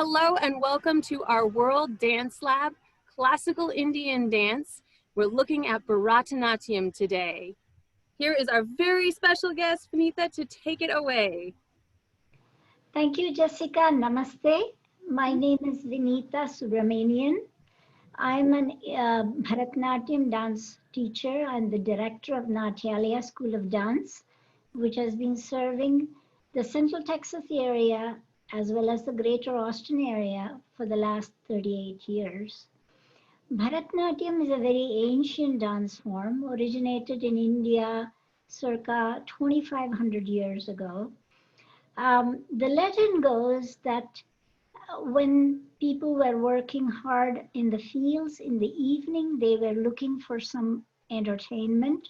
Hello and welcome to our World Dance Lab, Classical Indian Dance. We're looking at Bharatanatyam today. Here is our very special guest, Vinitha, to take it away. Thank you, Jessica. Namaste. My name is Vinitha Subramanian. I'm an Bharatanatyam dance teacher. I'm the director of Natyalaya School of Dance, which has been serving the Central Texas area as well as the Greater Austin area for the last 38 years. Bharatanatyam is a very ancient dance form, originated in India circa 2,500 years ago. The legend goes that when people were working hard in the fields in the evening, they were looking for some entertainment.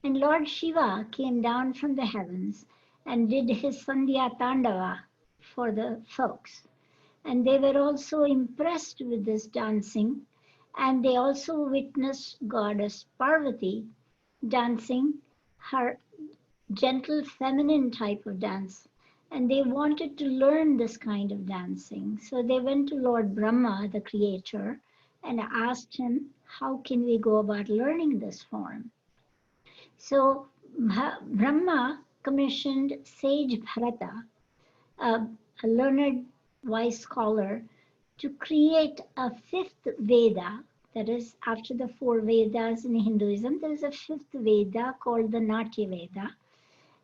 And Lord Shiva came down from the heavens and did his Sandhya Tandava for the folks. And they were also impressed with this dancing. And they also witnessed Goddess Parvati dancing her gentle feminine type of dance. And they wanted to learn this kind of dancing. So they went to Lord Brahma, the creator, and asked him, how can we go about learning this form? So Brahma commissioned sage Bharata, a learned wise scholar, to create a fifth Veda. That is, after the four Vedas in Hinduism, there is a fifth Veda called the Natya Veda.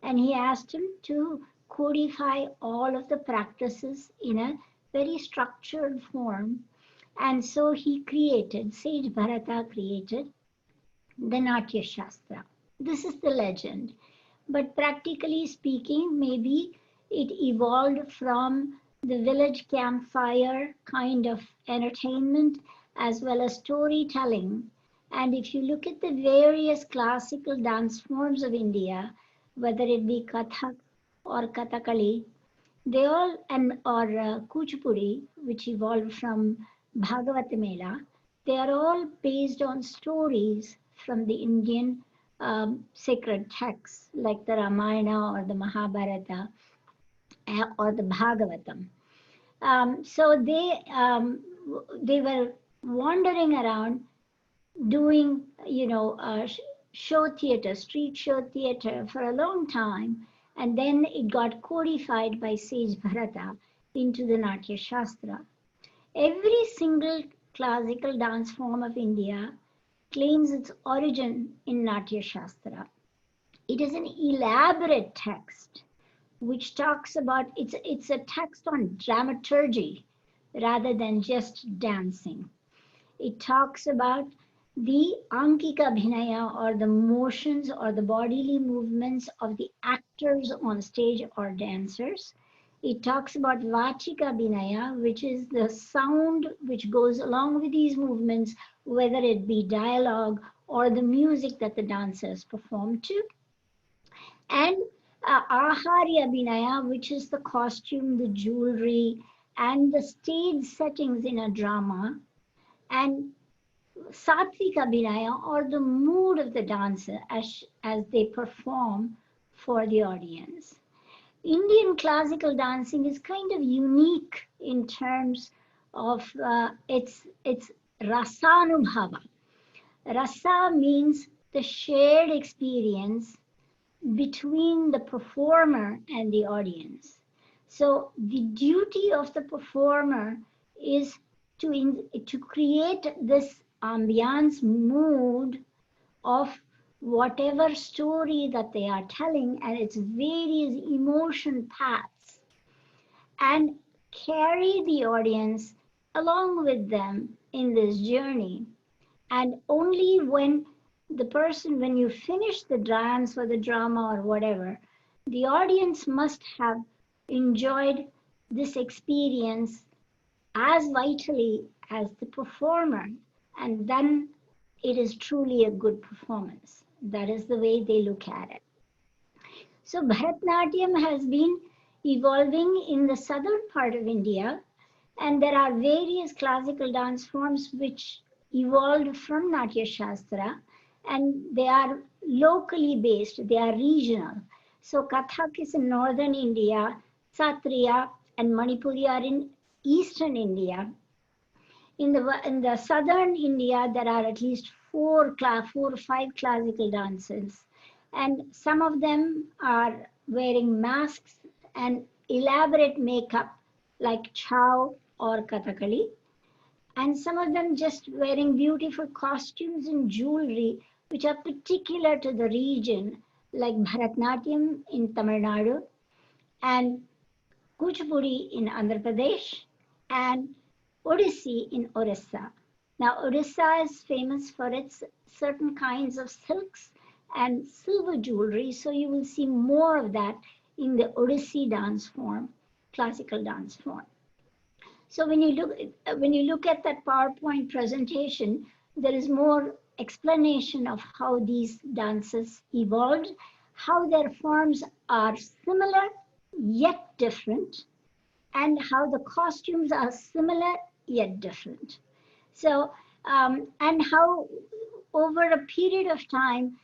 And he asked him to codify all of the practices in a very structured form. And so he created, Sage Bharata created the Natya Shastra. This is the legend. But practically speaking, maybe it evolved from the village campfire kind of entertainment as well as storytelling. And if you look at the various classical dance forms of India, whether it be Kathak or Kathakali, they all, or Kuchipudi, which evolved from Bhagavata Mela, they are all based on stories from the Indian sacred texts like the Ramayana or the Mahabharata or the Bhagavatam. So they were wandering around doing, show theater, street show theater for a long time. And then it got codified by Sage Bharata into the Natya Shastra. Every single classical dance form of India claims its origin in Natya Shastra. It is an elaborate text which talks about, it's a text on dramaturgy rather than just dancing. It talks about the Ankika Bhinaya, or the motions or the bodily movements of the actors on stage or dancers. It talks about Vachika Bhinaya, which is the sound which goes along with these movements, whether it be dialogue or the music that the dancers perform to. And Aharya Bhinaya, which is the costume, the jewelry, and the stage settings in a drama. And Satvika Bhinaya, or the mood of the dancer as they perform for the audience. Indian classical dancing is kind of unique in terms of its rasanubhava. Rasa means the shared experience between the performer and the audience. So the duty of the performer is to create this ambiance mood of whatever story that they are telling and its various emotion paths, and carry the audience along with them in this journey. And only when you finish the dance or the drama or whatever, the audience must have enjoyed this experience as vitally as the performer, and then it is truly a good performance. That is the way they look at it. So Bharatanatyam has been evolving in the southern part of India, and there are various classical dance forms which evolved from Natya Shastra, and they are locally based, they are regional. So Kathak is in northern India, Satriya and Manipuri are in eastern India. In the southern India, there are at least four or five classical dances, and some of them are wearing masks and elaborate makeup like Chow or Kathakali, and some of them just wearing beautiful costumes and jewelry which are particular to the region, like Bharatanatyam in Tamil Nadu and Kuchipudi in Andhra Pradesh, and Odissi in Orissa. Now, Orissa is famous for its certain kinds of silks and silver jewelry, so you will see more of that in the Odissi dance form, classical dance form. So when you look at that PowerPoint presentation, there is more explanation of how these dances evolved, how their forms are similar yet different, and how the costumes are similar yet different. So, and how over a period of time,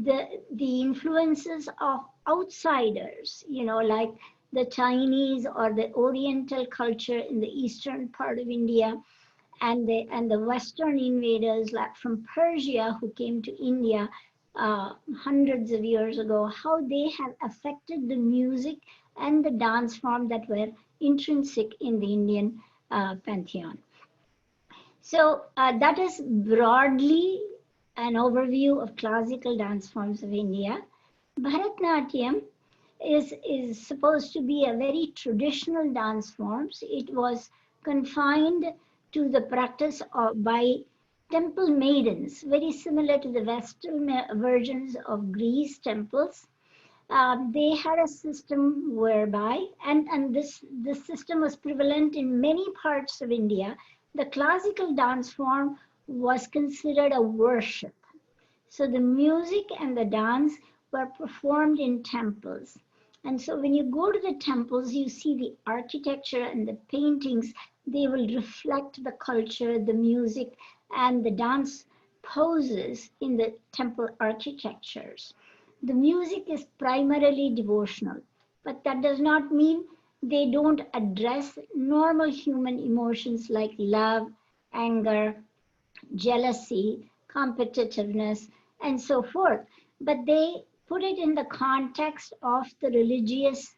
the influences of outsiders, like the Chinese or the Oriental culture in the eastern part of India, and the Western invaders like from Persia who came to India hundreds of years ago, how they have affected the music and the dance form that were intrinsic in the Indian pantheon. So that is broadly an overview of classical dance forms of India. Bharatanatyam is supposed to be a very traditional dance form. It was confined to the practice by temple maidens, very similar to the Western versions of Greece temples. They had a system whereby, and this system was prevalent in many parts of India. The classical dance form was considered a worship. So the music and the dance were performed in temples. And so when you go to the temples, you see the architecture and the paintings, they will reflect the culture, the music, and the dance poses in the temple architectures. The music is primarily devotional, but that does not mean they don't address normal human emotions like love, anger, jealousy, competitiveness, and so forth. But they put it in the context of the religious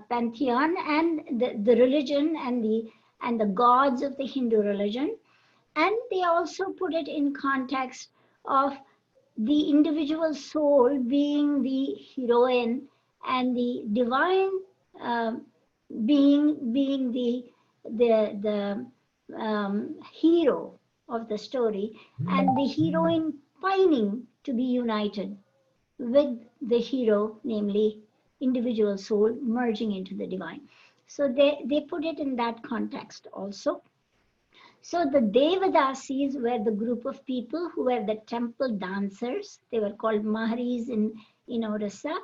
pantheon and the religion and the gods of the Hindu religion. And they also put it in context of the individual soul being the heroine and the divine uh, being the hero of the story, and the heroine pining to be united with the hero, namely individual soul merging into the divine. So they put it in that context also. So the Devadasis were the group of people who were the temple dancers. They were called Maharis in Orissa,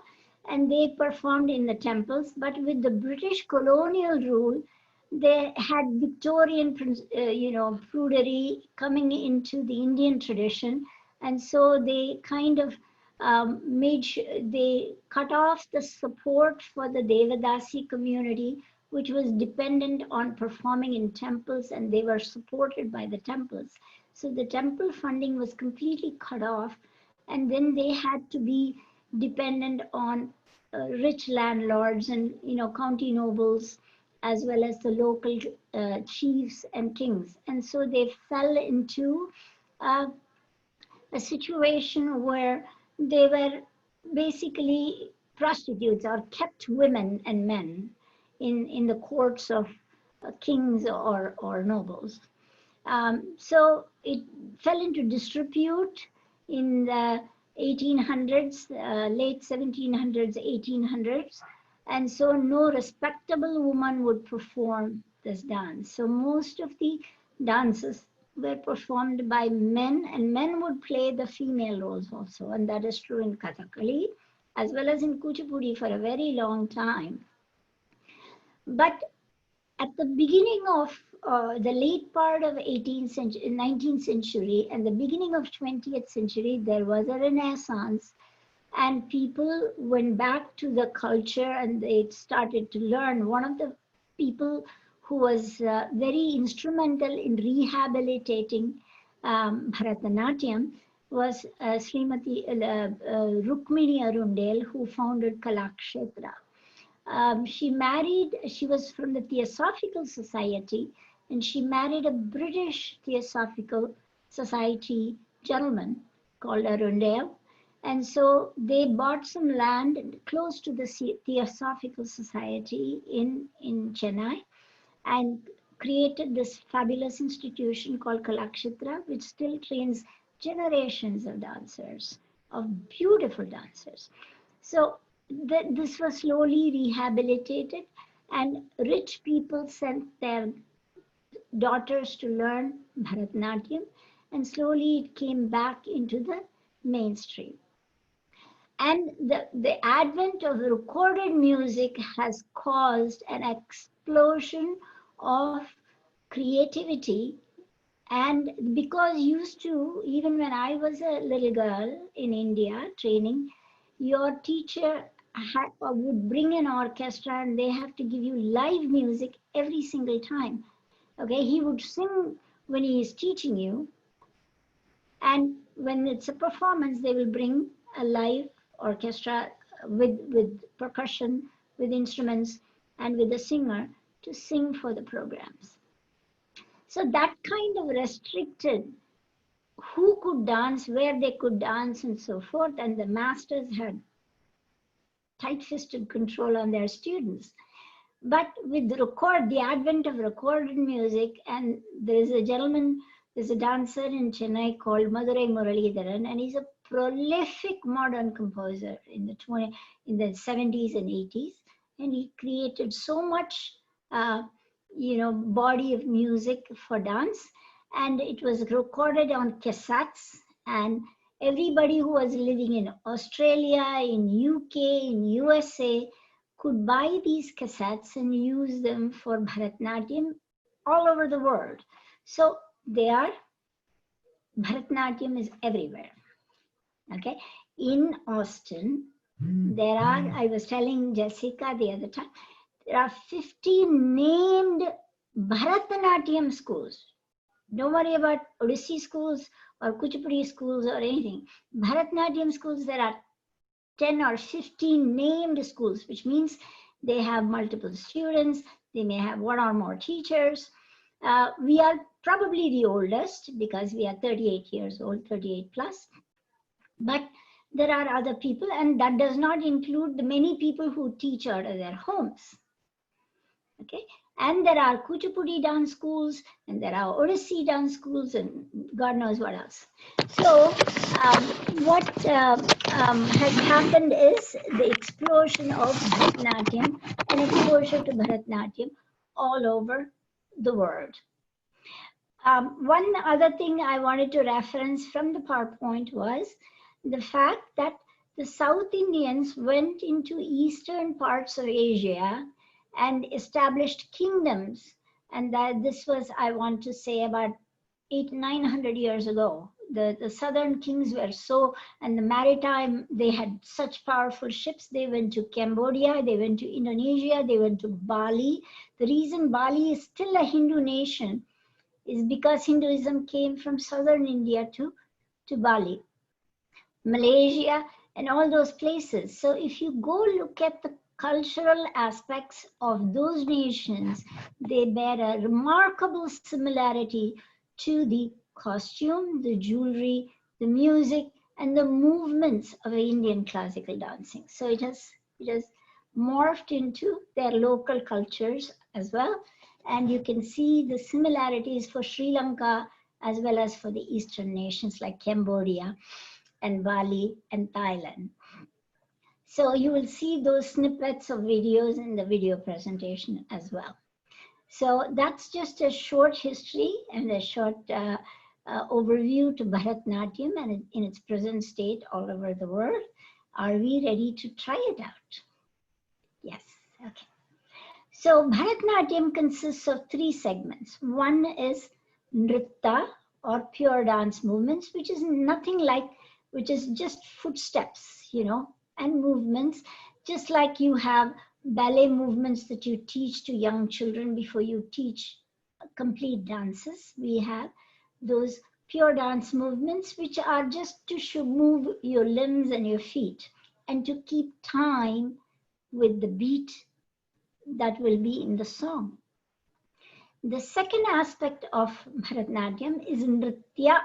and they performed in the temples. But with the British colonial rule, they had Victorian, prudery coming into the Indian tradition, and so they kind of they cut off the support for the Devadasi community, which was dependent on performing in temples, and they were supported by the temples. So the temple funding was completely cut off, and then they had to be dependent on rich landlords and county nobles, as well as the local chiefs and kings. And so they fell into uh, a situation where they were basically prostitutes or kept women and men in the courts of kings or nobles. So it fell into disrepute in the 1800s, late 1700s, 1800s. And so no respectable woman would perform this dance. So most of the dances were performed by men, and men would play the female roles also. And that is true in Kathakali as well as in Kuchipudi for a very long time. But at the beginning of the late part of 18th century, 19th century and the beginning of 20th century, there was a renaissance, and people went back to the culture and they started to learn. One of the people who was very instrumental in rehabilitating Bharatanatyam was Srimati Rukmini Arundel, who founded Kalakshetra. She was from the Theosophical Society, and she married a British Theosophical Society gentleman called Arundel. And so they bought some land close to the Theosophical Society in Chennai and created this fabulous institution called Kalakshetra, which still trains generations of dancers, of beautiful dancers. So this was slowly rehabilitated, and rich people sent their daughters to learn Bharatanatyam, and slowly it came back into the mainstream. And the advent of recorded music has caused an explosion of creativity. And because used to, even when I was a little girl in India training, your teacher would bring an orchestra and they have to give you live music every single time. Okay, he would sing when he is teaching you, and when it's a performance, they will bring a live orchestra with percussion, with instruments, and with a singer to sing for the programs. So that kind of restricted who could dance, where they could dance, and so forth. And the masters had tight-fisted control on their students. But with the advent of recorded music, and there's a dancer in Chennai called Madurai Muralidharan, and he's a prolific modern composer in the 70s and 80s, and he created so much, body of music for dance, and it was recorded on cassettes, and everybody who was living in Australia, in UK, in USA could buy these cassettes and use them for Bharatanatyam all over the world. So Bharatanatyam is everywhere. Okay. In Austin, I was telling Jessica the other time, there are 15 named Bharatanatyam schools. Don't worry about Odissi schools or Kuchipudi schools or anything. Bharatanatyam schools, there are 10 or 15 named schools, which means they have multiple students. They may have one or more teachers. We are probably the oldest because we are 38 years old, 38 plus. But there are other people, and that does not include the many people who teach out of their homes. Okay, and there are Kuchipudi dance schools, and there are Odissi dance schools, and God knows what else. So what has happened is the explosion of Bharatanatyam and exposure to Bharatanatyam all over the world. One other thing I wanted to reference from the PowerPoint was the fact that the South Indians went into eastern parts of Asia and established kingdoms. And that this was, I want to say, about 900 years ago. The southern kings were so, and the maritime, they had such powerful ships. They went to Cambodia, they went to Indonesia, they went to Bali. The reason Bali is still a Hindu nation is because Hinduism came from southern India to Bali, Malaysia, and all those places. So if you go look at the cultural aspects of those nations, they bear a remarkable similarity to the costume, the jewelry, the music, and the movements of Indian classical dancing. So it has morphed into their local cultures as well. And you can see the similarities for Sri Lanka as well as for the Eastern nations like Cambodia and Bali and Thailand. So you will see those snippets of videos in the video presentation as well. So that's just a short history and a short overview to Bharatanatyam and in its present state all over the world. Are we ready to try it out? Yes, okay. So Bharatanatyam consists of 3 segments. One is Nritta or pure dance movements, which is nothing like, which is just footsteps, and movements, just like you have ballet movements that you teach to young children before you teach complete dances. We have those pure dance movements, which are just to move your limbs and your feet and to keep time with the beat that will be in the song. The second aspect of Bharatanatyam is Nritya.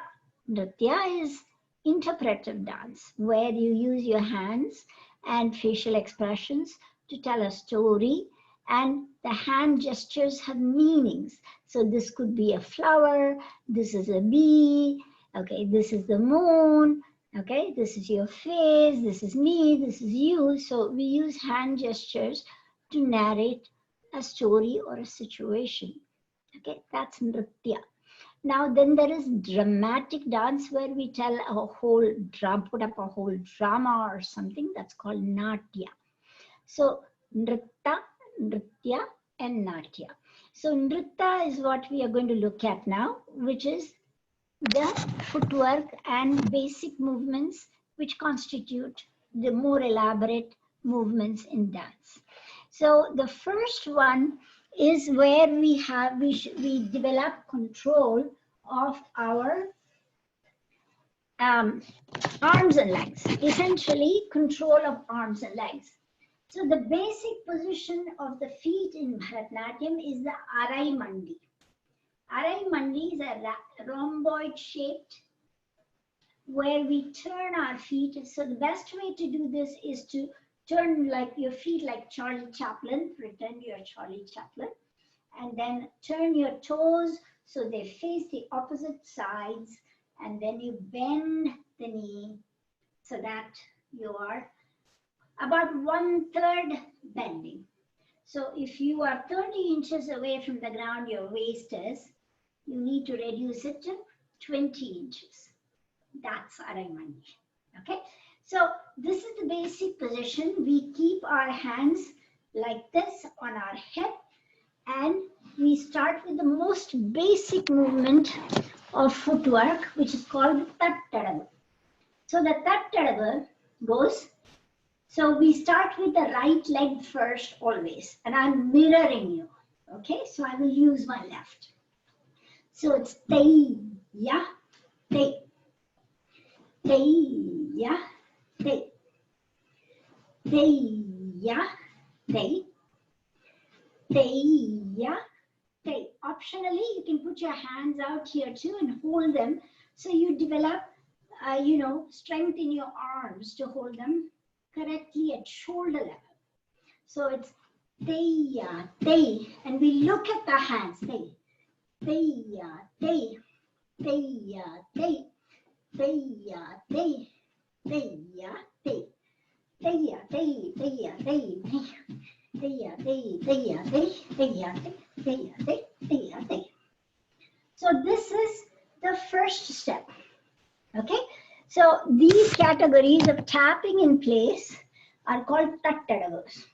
Nritya is interpretive dance, where you use your hands and facial expressions to tell a story, and the hand gestures have meanings. So this could be a flower, this is a bee, okay, this is the moon, okay, this is your face, this is me, this is you. So we use hand gestures to narrate a story or a situation. Okay, that's Nritya. Now then there is dramatic dance where we tell a whole drama, put up a whole drama or something. That's called Natya. So Nritta, Nritya and Natya. So Nritta is what we are going to look at now, which is the footwork and basic movements which constitute the more elaborate movements in dance. So the first one is where we develop control of our arms and legs, essentially control of arms and legs. So the basic position of the feet in Bharatanatyam is the Arai Mandi. Arai Mandi is a rhomboid shaped where we turn our feet. So the best way to do this is to turn like your feet like Charlie Chaplin, pretend you're Charlie Chaplin, and then turn your toes so they face the opposite sides, and then you bend the knee so that you are about 1/3 bending. So if you are 30 inches away from the ground, your waist is, you need to reduce it to 20 inches. That's Arai Mandi. Okay, so this is the basic position. We keep our hands like this on our hip, and we start with the most basic movement of footwork, which is called Tattadavu. So the Tattadavu goes, so we start with the right leg first always, and I'm mirroring you. Okay, so I will use my left. So it's Tei, ya, Tei. Tei, ya, Tei. Tei, ya, Tei. Tei, ya, Tei. Optionally, you can put your hands out here too and hold them. So you develop, strength in your arms to hold them correctly at shoulder level. So it's Tei, ya, Tei. And we look at the hands. Tei, Tei, ya, Tei. Tei, ya, Tei. Tei, ya, Tei. Tei, ya, Tei. Tei, ya, Tei. Tei, ya, Tei. Tei, ya, Tei. Tei, ya, Tei. Tei, ya, Tei. Tei, ya, Tei. Tei, ya, Tei. So this is the first step. Okay. So these categories of tapping in place are called Tattadavus.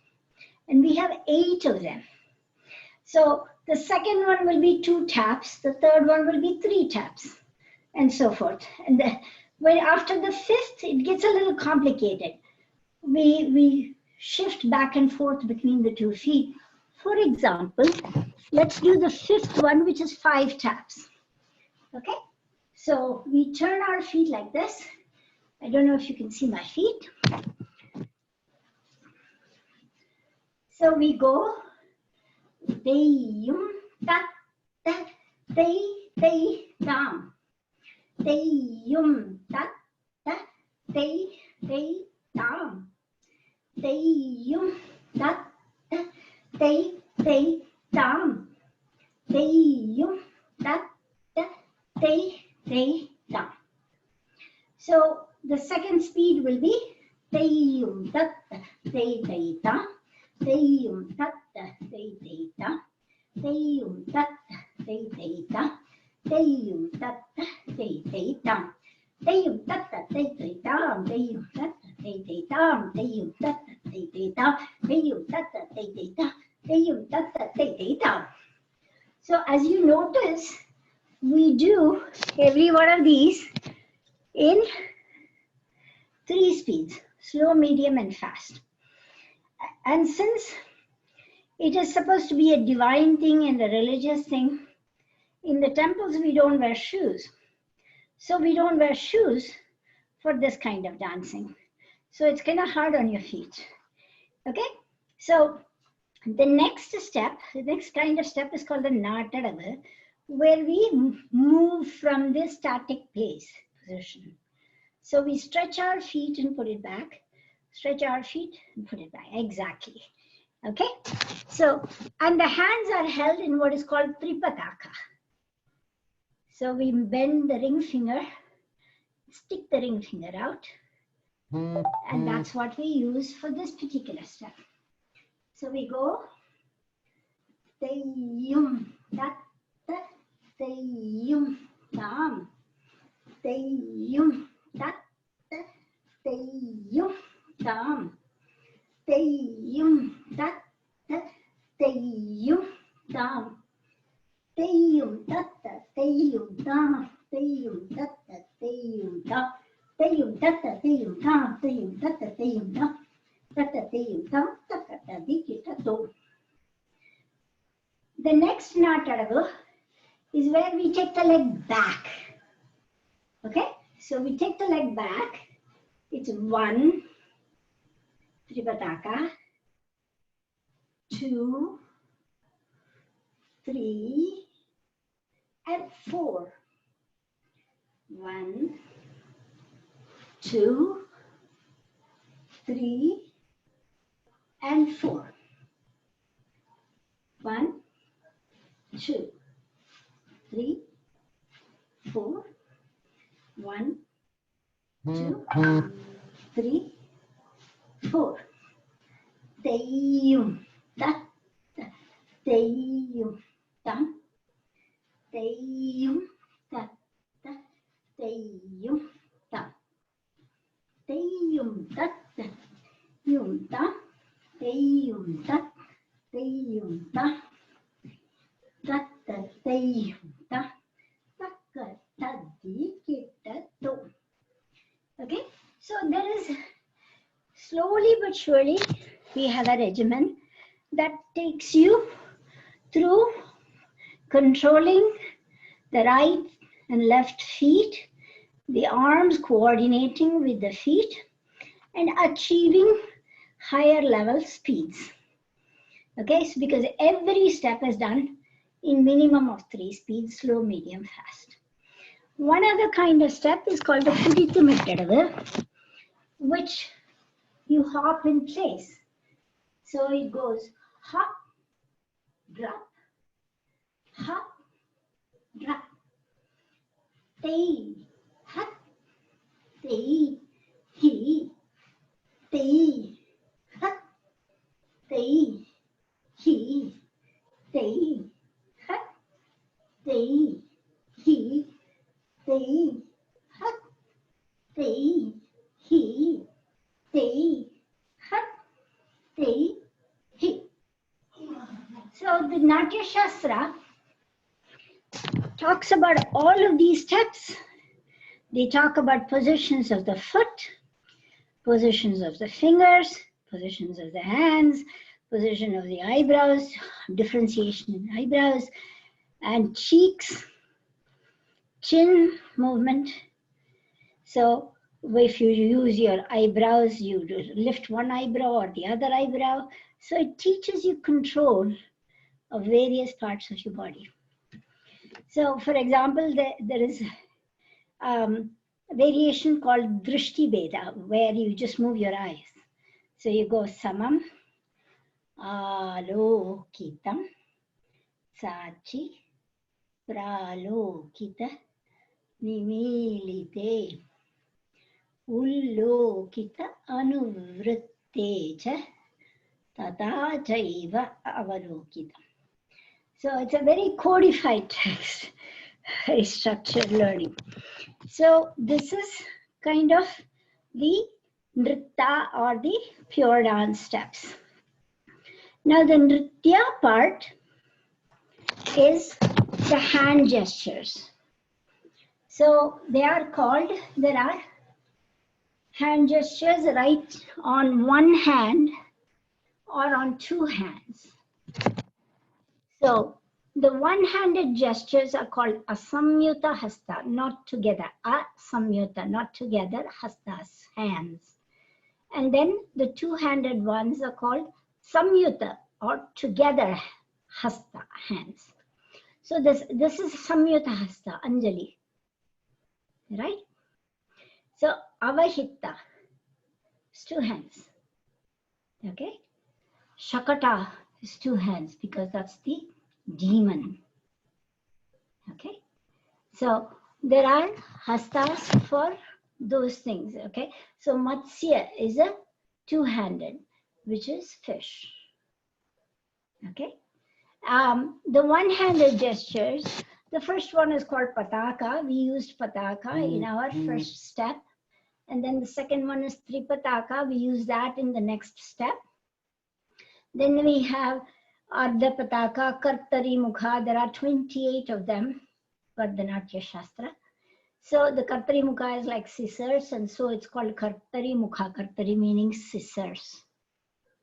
And we have 8 of them. So the second one will be 2 taps. The third one will be 3 taps, and so forth. And when after the 5th, it gets a little complicated. We shift back and forth between the 2 feet. For example, let's do the 5th one, which is 5 taps. Okay, so we turn our feet like this. I don't know if you can see my feet. So we go, they, ta, ta, they, down. They, ta, ta, they, down. They, ta, ta, they, down. They, ta, ta, they, down. So the second speed will be they, ta, ta, they, down. They, ta, ta, they, down. They, ta, ta, they, down. They, ta, ta, they, down. They, ta, ta, they, down. They, ta, ta, they, down. They, ta, ta, they, down. They, ta, ta, they, down. They, ta, ta, they, down. So as you notice, we do every one of these in 3 speeds: slow, medium, and fast. And since It is supposed to be a divine thing and a religious thing. In the temples, we don't wear shoes. So we don't wear shoes for this kind of dancing. So it's kind of hard on your feet. Okay? So the next kind of step is called the Natadava, where we move from this static place position. So we stretch our feet and put it back, stretch our feet and put it back. Exactly. Okay? So, and the hands are held in what is called Tripataka. So we bend the ring finger, stick the ring finger out, and that's what we use for this particular step. So we go, Teyum, that, Teyum, tam, Teyum, that, Teyum, tam, Teyum, that, Teyum, tam, Teyum, that, Teyum, tam, Teyum, that, Teyum, tam, Teyum, that, Teyum, tam, Teyum, that, Teyum, tam, that, Teyum, tam, that, Dikita, do. The next Natadavu is where we take the leg back. Okay? So we take the leg back. It's 1, Tripataka, 2, 3, and 4. 1, 2, 3, and 4. 1, 2, 3, 4. 1, 2, 3, 4. Teyum, that, Teyum, tam, Teyum, that, Teyum, tam, Teyum, that, Yum, tam, Teyum, that, Teyum, tam, that, Teyum, tam, that, Tadikita, okay, so there is slowly but surely we have a regimen that takes you through controlling the right and left feet, the arms coordinating with the feet, and achieving higher level speeds. Okay, so because every step is done in minimum of 3 speeds, slow, medium, fast. One other kind of step is called the Pudithumittadavu, which you hop in place. So it goes hop, drop, hop, drop. Tei, hut, tei, he, tei, hut, tei, he, tei, hut, tei, he, tei, hut, tei, he, tei, hut, tei, he. So the Natya Shastra talks about all of these steps. They talk about positions of the foot, positions of the fingers, positions of the hands, position of the eyebrows, differentiation in eyebrows, and cheeks, chin movement. So if you use your eyebrows, you lift one eyebrow or the other eyebrow. So it teaches you control of various parts of your body. So for example, there is a variation called Drishti Veda, where you just move your eyes. So you go Samam, Alokitam, Sachi, Pralokita, Nimilite, Ullokita, Anuvrittecha, Tata Chaiva Avalokita. So it's a very codified text, very structured learning. So this is kind of the Nritta or the pure dance steps. Now the Nritya part is the hand gestures. So they are called, there are hand gestures right on one hand or on 2 hands. So the one-handed gestures are called asamyuta hasta, not together. Asamyuta, not together. Hastas, hands. And then the two-handed ones are called samyuta, or together hasta, hands. So this is samyuta hasta, Anjali, right? So avahita is two hands, okay? Shakata is two hands because that's the demon, okay? So there are hastas for those things, okay? So Matsya is a two-handed, which is fish, okay? The one-handed gestures, the first one is called pataka. We used pataka in our first step. And then the second one is tripataka. We use that in the next step. Then we have Ardha Pataka, Kartari Mukha. There are 28 of them, Bharatanatyam Shastra. So the Kartari Mukha is like scissors, and so it's called Kartari Mukha. Kartari meaning scissors.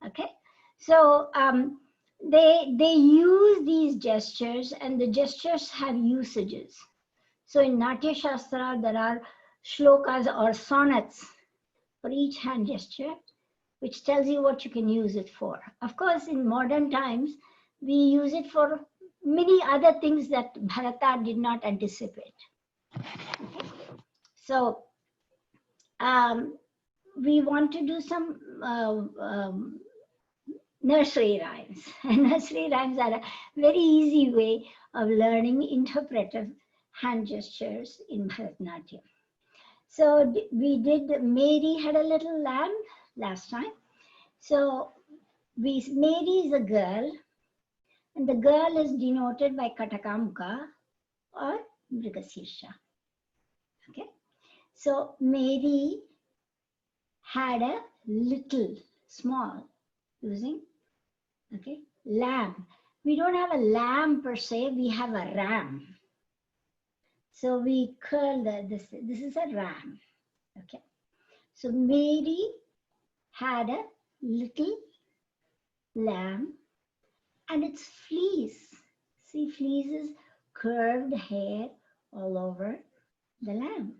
Okay? So they use these gestures, and the gestures have usages. So in Natya Shastra, there are shlokas or sonnets for each hand gesture, which tells you what you can use it for. Of course, in modern times, we use it for many other things that Bharata did not anticipate. Okay? So we want to do some nursery rhymes. And nursery rhymes are a very easy way of learning interpretive hand gestures in Bharatanatyam. So we did, Mary had a little lamb last time. So Mary is a girl, and the girl is denoted by Katakamuka or Mrigashirsha. Okay. So Mary had a little, small, using, okay, lamb. We don't have a lamb per se, we have a ram. So we curl this is a ram. Okay. So Mary had a little lamb, and its fleece. See, fleece is curved hair all over the lamb.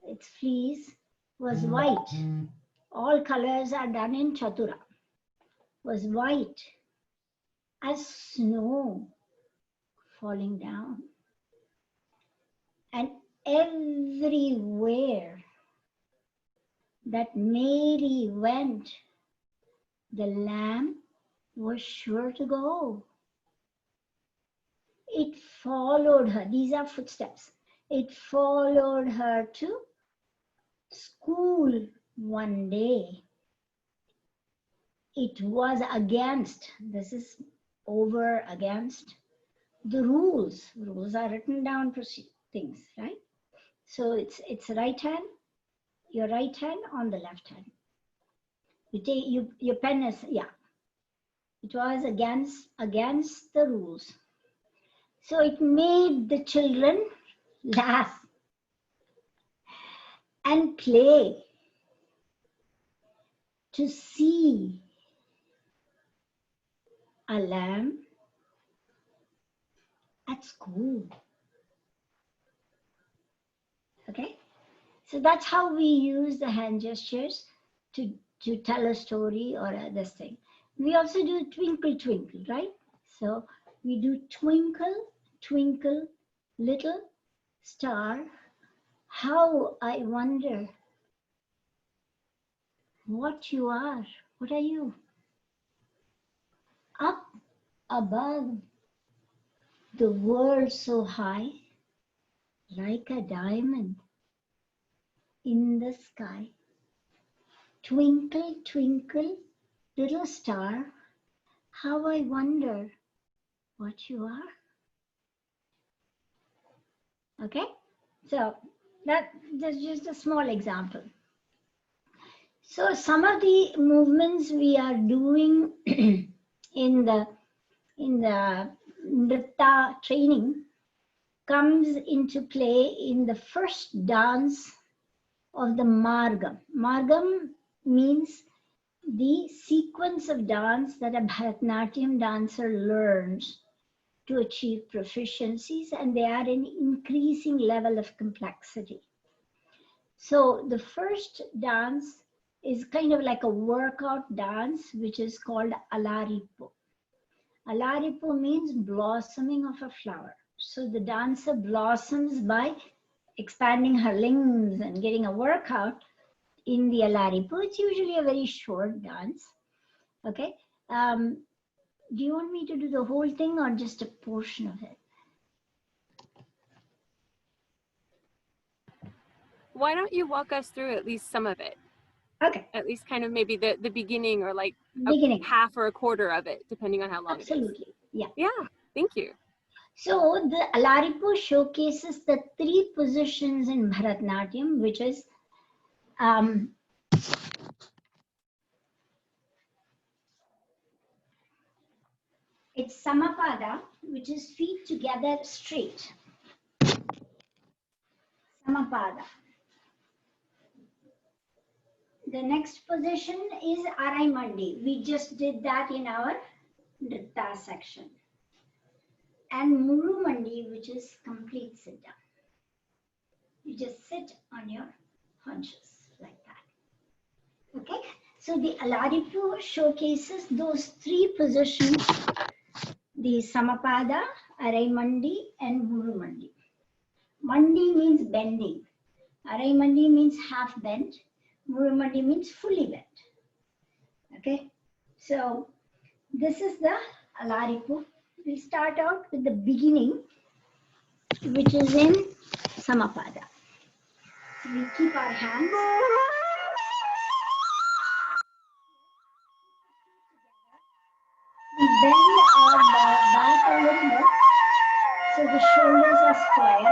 Its fleece was white. All colors are done in Chatura. Was white as snow falling down. And everywhere that Mary went, the lamb was sure to go. It followed her. These are footsteps. It followed her to school one day. It was against, this is over against the rules. Rules are written down for things, right? So it's right hand, your right hand on the left hand. You take your pen is, yeah. It was against the rules. So it made the children laugh and play to see a lamb at school. Okay, so that's how we use the hand gestures to tell a story or this thing. We also do twinkle, twinkle, right? So we do twinkle, twinkle, little star. How I wonder what you are. What are you? Up above the world so high, like a diamond in the sky. Twinkle, twinkle, little star, how I wonder what you are. Okay, so that's just a small example. So some of the movements we are doing in the Nritta training comes into play in the first dance of the Margam. Margam means the sequence of dance that a Bharatanatyam dancer learns to achieve proficiencies, and they are an increasing level of complexity. So the first dance is kind of like a workout dance, which is called Alaripu. Alaripu means blossoming of a flower. So the dancer blossoms by expanding her limbs and getting a workout in the Alaripu. It's usually a very short dance. Okay. Do you want me to do the whole thing or just a portion of it? Why don't you walk us through at least some of it? Okay. At least kind of maybe the beginning, or like Beginning. half or a quarter of it, depending on how long Absolutely. it is. Yeah. Yeah, thank you. So the Alaripu showcases the 3 positions in Bharatanatyam, which is it's Samapada, which is feet together straight. Samapada. The next position is Arai Mandi. We just did that in our Nritta section. And Muru Mandi, which is complete sit down. You just sit on your haunches like that. Okay, so the Alaripu showcases those 3 positions, the Samapada, Arai Mandi, and Muru Mandi. Mandi means bending. Arai Mandi means half bent. Muru Mandi means fully bent. Okay, so this is the Alaripu. We'll start out with the beginning, which is in Samapada. We keep our hands. We bend our back a little bit, so the shoulders are square.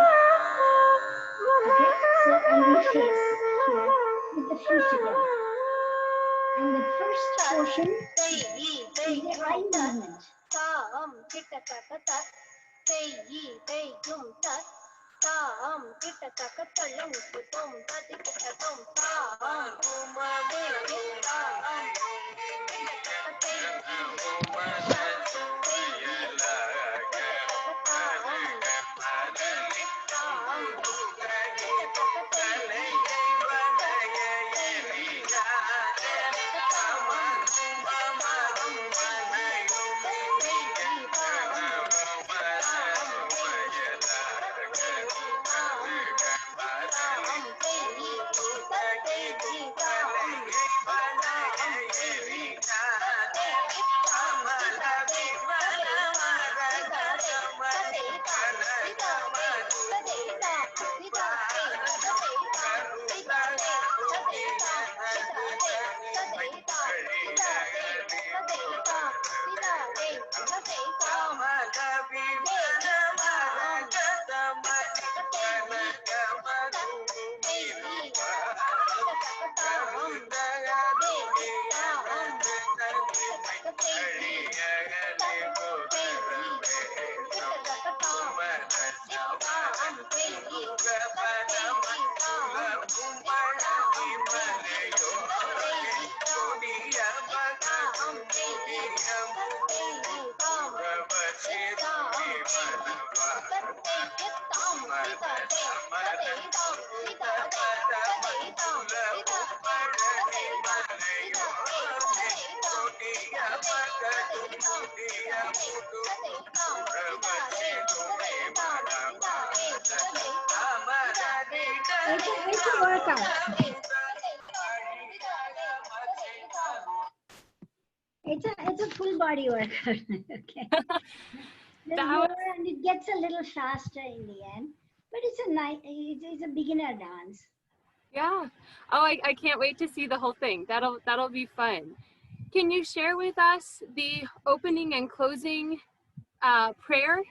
Okay, so and we face here with the feet together. And the first portion is the eye movement. It's a workout. It's a full body workout. Okay. And it gets a little faster in the end, but it's a beginner dance. Yeah. Oh, I can't wait to see the whole thing. That'll be fun. Can you share with us the opening and closing prayer?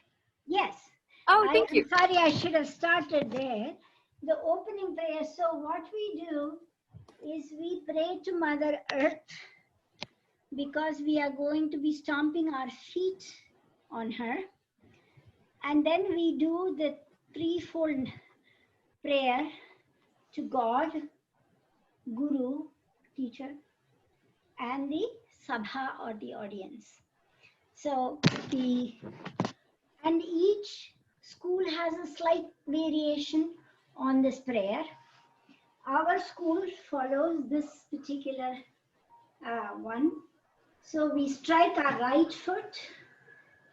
Yes. Oh, thank you. I'm sorry, I should have started there. The opening prayer. So what we do is we pray to Mother Earth, because we are going to be stomping our feet on her. And then we do the threefold prayer to God, Guru, teacher, and the Sabha or the audience. So each school has a slight variation on this prayer. Our school follows this particular one. So we strike our right foot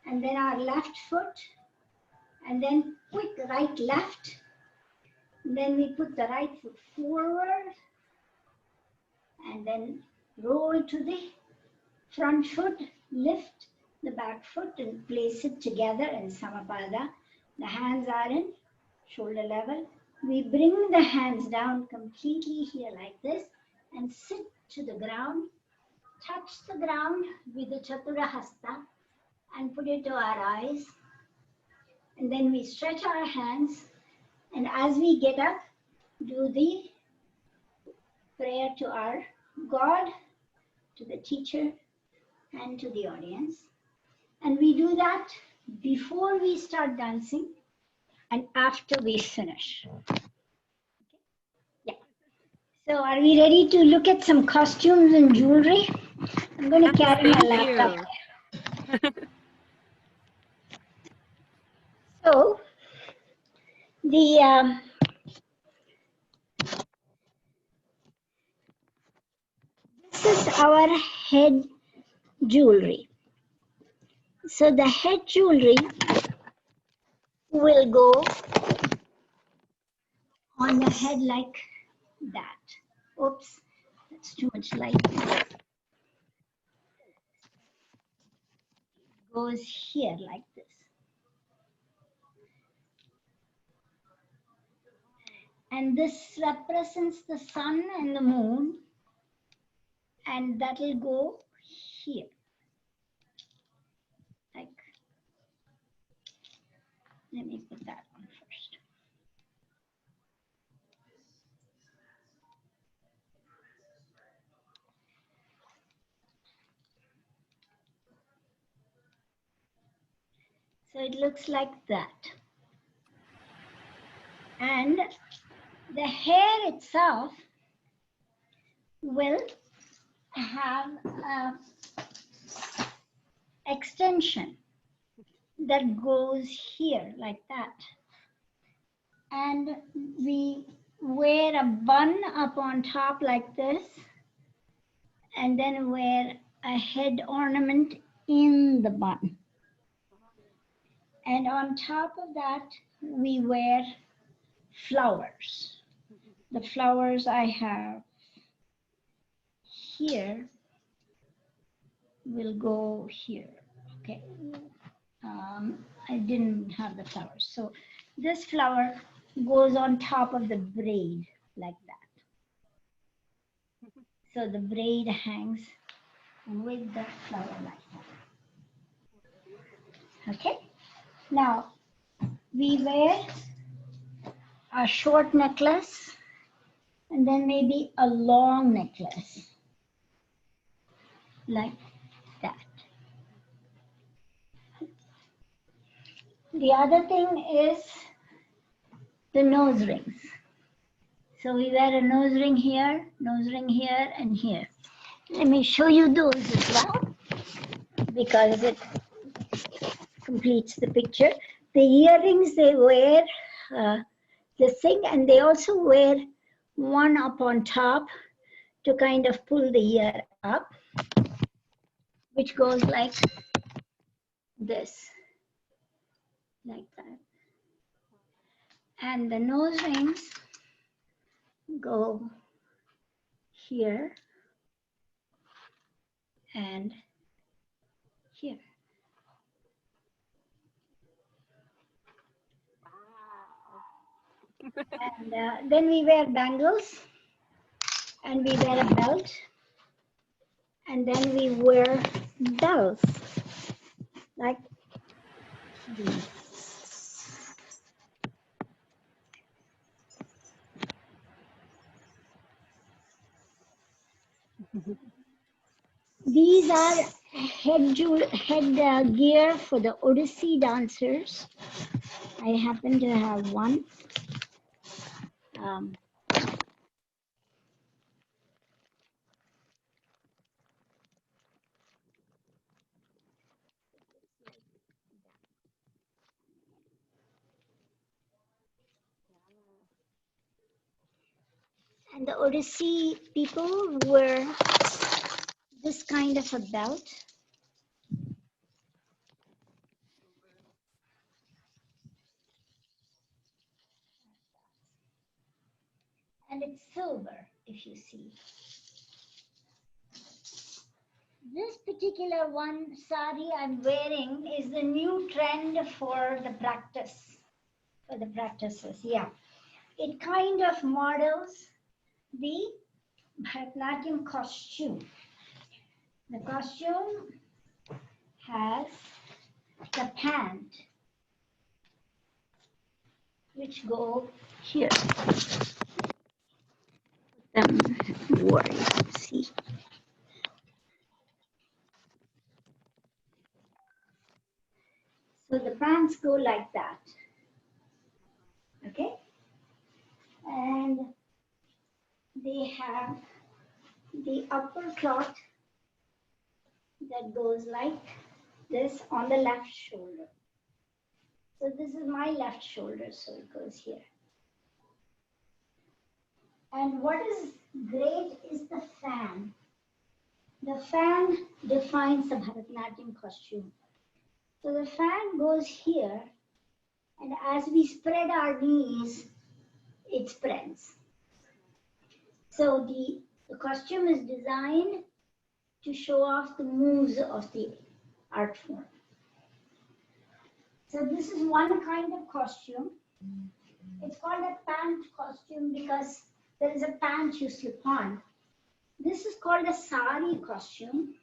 and then our left foot and then quick right left. Then we put the right foot forward and then roll to the front foot, lift the back foot and place it together in Samapada. The hands are in shoulder level. We bring the hands down completely here like this and sit to the ground. Touch the ground with the Chatura Hasta and put it to our eyes. And then we stretch our hands. And as we get up, do the prayer to our God, to the teacher, and to the audience. And we do that before we start dancing and after we finish. Okay. Yeah. So are we ready to look at some costumes and jewelry? I'm going to carry my laptop. So this is our head jewelry. So the head jewelry will go on the head like that. Oops, that's too much light. Goes here like this. And this represents the sun and the moon, and that will go here. Like, let me put that on first. So it looks like that. And the hair itself will have an extension that goes here like that. And we wear a bun up on top like this, and then wear a head ornament in the bun. And on top of that, we wear flowers. The flowers I have here will go here. Okay. I didn't have the flowers. So this flower goes on top of the braid like that. So the braid hangs with the flower like that. Okay. Now we wear a short necklace and then maybe a long necklace like that. The other thing is the nose rings. So we wear a nose ring here, and here. Let me show you those as well, because it completes the picture. The earrings, they wear this thing, and they also wear one up on top to kind of pull the ear up, which goes like this, like that. And the nose rings go here and here. And then we wear bangles, and we wear a belt, and then we wear bells like these. These are head gear for the Odissi dancers. I happen to have one. And the Odissi people wear this kind of a belt. And it's silver, if you see. This particular one sari I'm wearing is the new trend for the practice, for the practices, yeah. It kind of models the Bharatanatyam costume. The costume has the pant, which go here. Them more, you can see. So the pants go like that, okay? And they have the upper cloth that goes like this on the left shoulder. So this is my left shoulder, so it goes here. And what is great is the fan. The fan defines the Bharatanatyam costume. So the fan goes here, and as we spread our knees, it spreads. So the costume is designed to show off the moves of the art form. So this is one kind of costume. It's called a pant costume because there is a pant you slip on. This is called a sari costume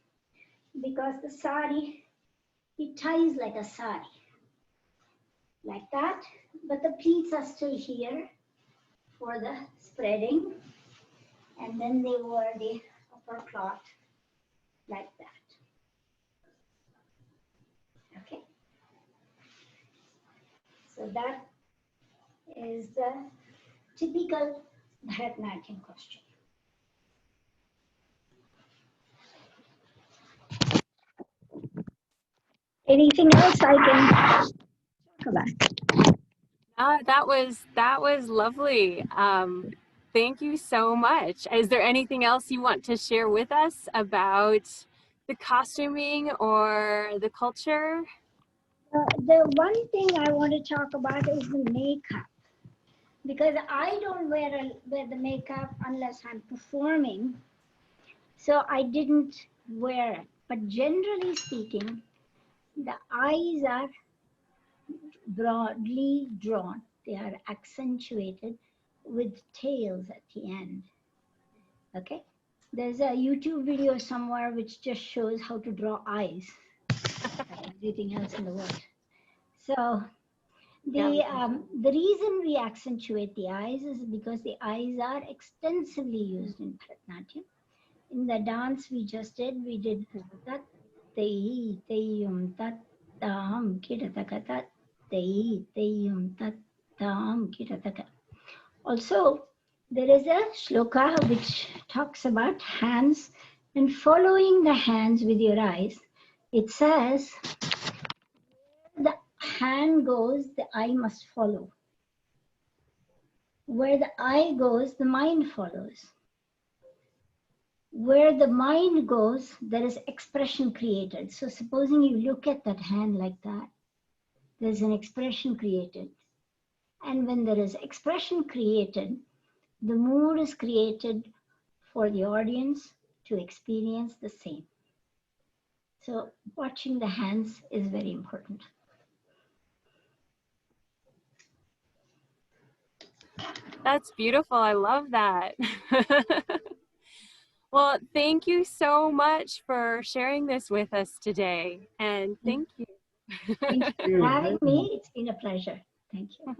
because the sari, it ties like a sari, like that, but the pleats are still here for the spreading, and then they wear the upper cloth like that. Okay. So that is the typical Bharatanatyam costume. Anything else I can talk about? That was lovely. Thank you so much. Is there anything else you want to share with us about the costuming or the culture? The one thing I want to talk about is the makeup, because I don't wear the makeup unless I'm performing. So I didn't wear it. But generally speaking, the eyes are broadly drawn. They are accentuated with tails at the end. Okay? There's a YouTube video somewhere which just shows how to draw eyes, like everything else in the world. So the reason we accentuate the eyes is because the eyes are extensively used in Bharatanatyam. In the dance we just did, we did tat tei teiyum tat tam kirataka tat tei teiyum tat tam kirataka. Also, there is a shloka which talks about hands and following the hands with your eyes. It says, where the hand goes, the eye must follow. Where the eye goes, the mind follows. Where the mind goes, there is expression created. So supposing you look at that hand like that, there's an expression created. And when there is expression created, the mood is created for the audience to experience the same. So watching the hands is very important. That's beautiful. I love that. Well, thank you so much for sharing this with us today. And thank you. Thank you for having me. It's been a pleasure. Thank you.